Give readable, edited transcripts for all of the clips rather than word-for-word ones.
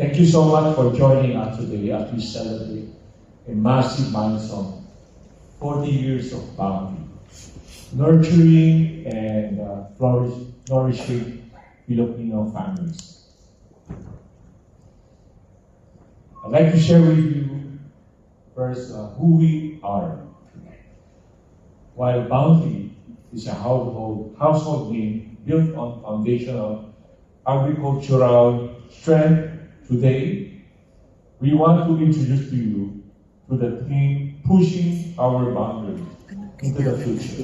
Thank you so much for joining us today as we celebrate a massive milestone, 40 years of bounty, nurturing and nourishing Filipino families. I'd like to share with you first who we are. While Bounty is a household name built on foundational agricultural strength, today we want to introduce to you to the theme pushing our boundaries into the future,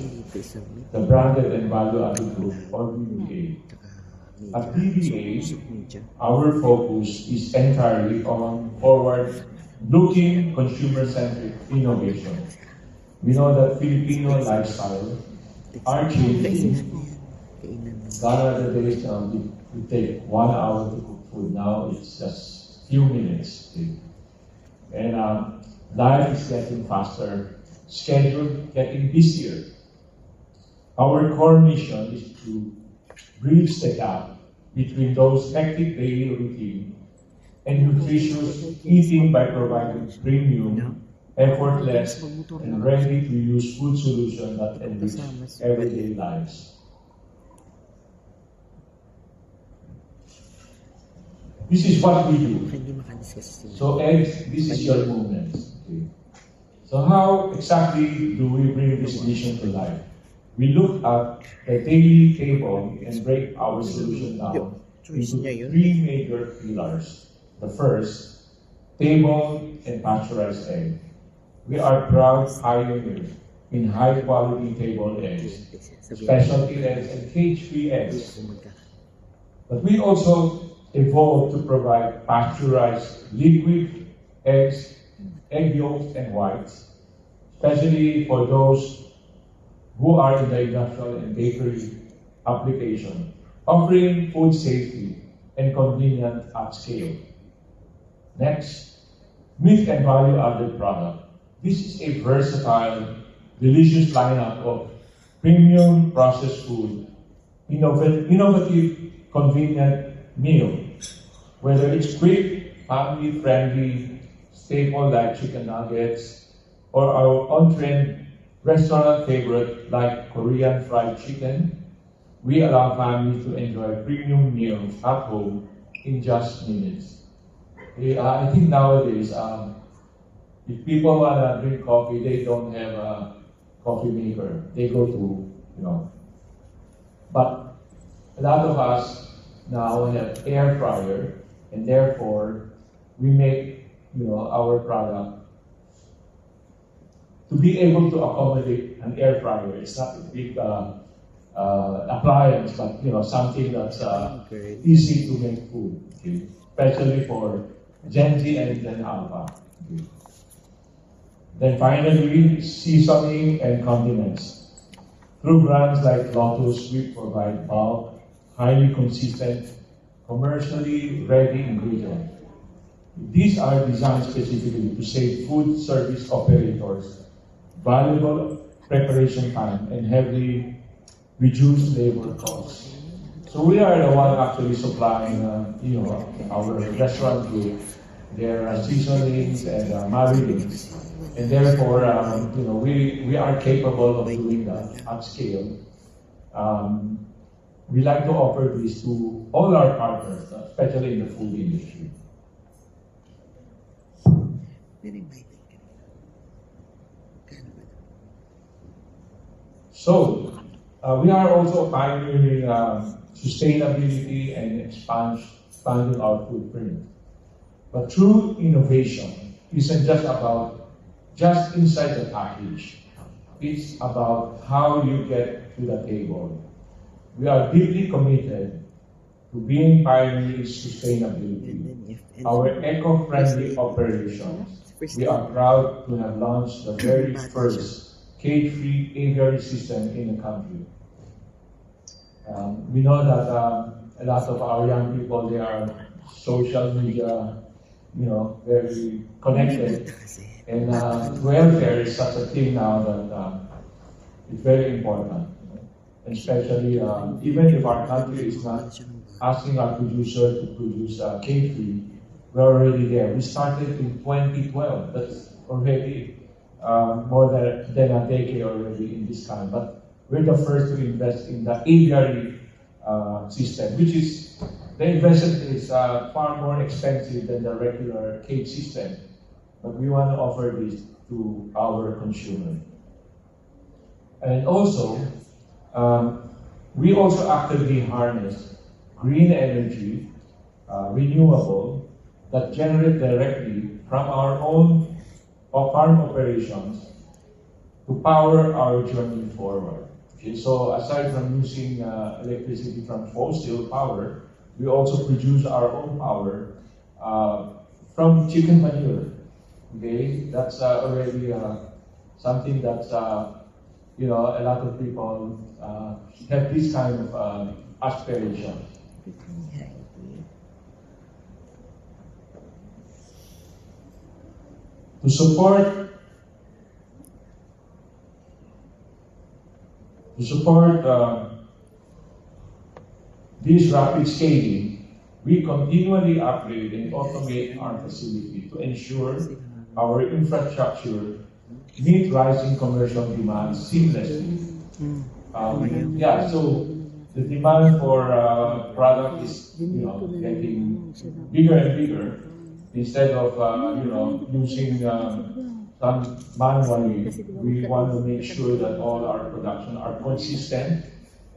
the branded and value-added group, or BBA. At BBA, our focus is entirely on forward-looking, consumer-centric innovation. We know that Filipino lifestyle are changing. Gone are the days we take 1 hour to cook food. Now it's just few minutes. And life is getting faster, schedule getting busier. Our core mission is to bridge the gap between those hectic daily routine and nutritious eating by providing premium, effortless, and ready-to-use food solutions that enrich everyday lives. This is what we do. So eggs, this is your movement. Okay. So how exactly do we bring this vision to life? We look at the daily table and break our solution down into 3 major pillars. The first, table and pasteurized egg. We are proud pioneers in high-quality table eggs, specialty eggs, and cage-free eggs. But we also evolved to provide pasteurized liquid eggs, egg yolks, and whites, especially for those who are in the industrial and bakery application, offering food safety and convenience at scale. Next, meat and value-added product. This is a versatile, delicious lineup of premium processed food, innovative, convenient meal. Whether it's quick, family-friendly, staple like chicken nuggets, or our on-trend restaurant favorite like Korean fried chicken, we allow families to enjoy premium meals at home in just minutes. I think nowadays, if people want to drink coffee, they don't have a coffee maker. They go to, But a lot of us now have air fryer, and therefore we make, our product to be able to accommodate an air fryer. It's not a big appliance, but something that's easy to make food, okay? Especially for Gen Z and Gen Alpha. Okay? Then finally, seasoning and condiments. Through brands like Lotus, we provide bulk, highly consistent, commercially ready ingredients. These are designed specifically to save food service operators valuable preparation time and heavily reduce labor costs. So we are the one actually supplying, our restaurant group, their seasonings and marinades. And therefore, we are capable of doing that at scale. We like to offer this to all our partners, especially in the food industry. So, we are also pioneering sustainability and expanding our footprint. But true innovation isn't just inside the package. It's about how you get to the table. We are deeply committed to being pioneers in sustainability. Our eco-friendly operations. We are proud to have launched the very first cage-free aviary system in the country. We know that a lot of our young people, they are social media, very connected. And welfare is such a thing now that it's very important. And especially, even if our country is not asking our producer to produce cage-free, we're already there. We started in 2012. That's already more than a decade already in this kind. But we're the first to invest in the aviary system, which is, the investment is far more expensive than the regular cage system. But we want to offer this to our consumer. And also, we also actively harness green energy, renewable, that generate directly from our own farm operations to power our journey forward. Okay, so aside from using electricity from fossil power, we also produce our own power from chicken manure. Okay, that's already something that's a lot of people have this kind of aspiration. To support this rapid scaling, we continually upgrade and automate our facility to ensure our infrastructure meet rising commercial demand seamlessly. So the demand for product is getting bigger and bigger. Instead of using some manually, we want to make sure that all our production are consistent,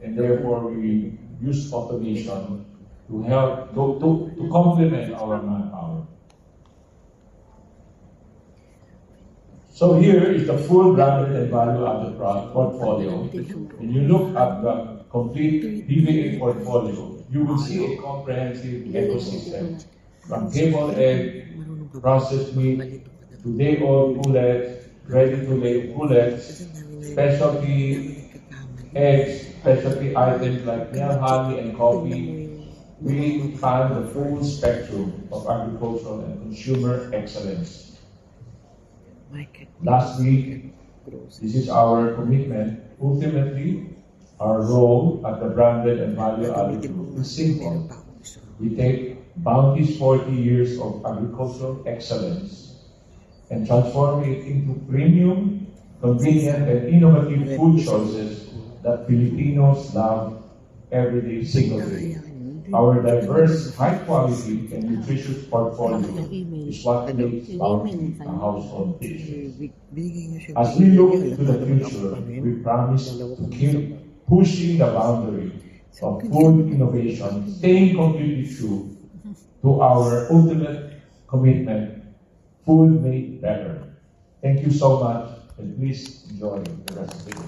and therefore we use automation to help to complement our manpower. So here is the full branded and value-added product portfolio. When you look at the complete DBA portfolio, you will see a comprehensive ecosystem from cable egg, processed meat, to day-old pullets, ready-to-lay pullets, specialty eggs, specialty items like milk, honey, and coffee. We span the full spectrum of agricultural and consumer excellence. Last week, this is our commitment. Ultimately, our role at the branded and value-added group is simple. We take Bounty's 40 years of agricultural excellence and transform it into premium, convenient, and innovative food choices that Filipinos love every day, single day. Our diverse, high-quality, and nutritious portfolio is what makes Bounty a household dish. As we look to the future, we promise to keep pushing the boundary of food innovation, staying completely true to our ultimate commitment, food made better. Thank you so much, and please enjoy the rest of the day.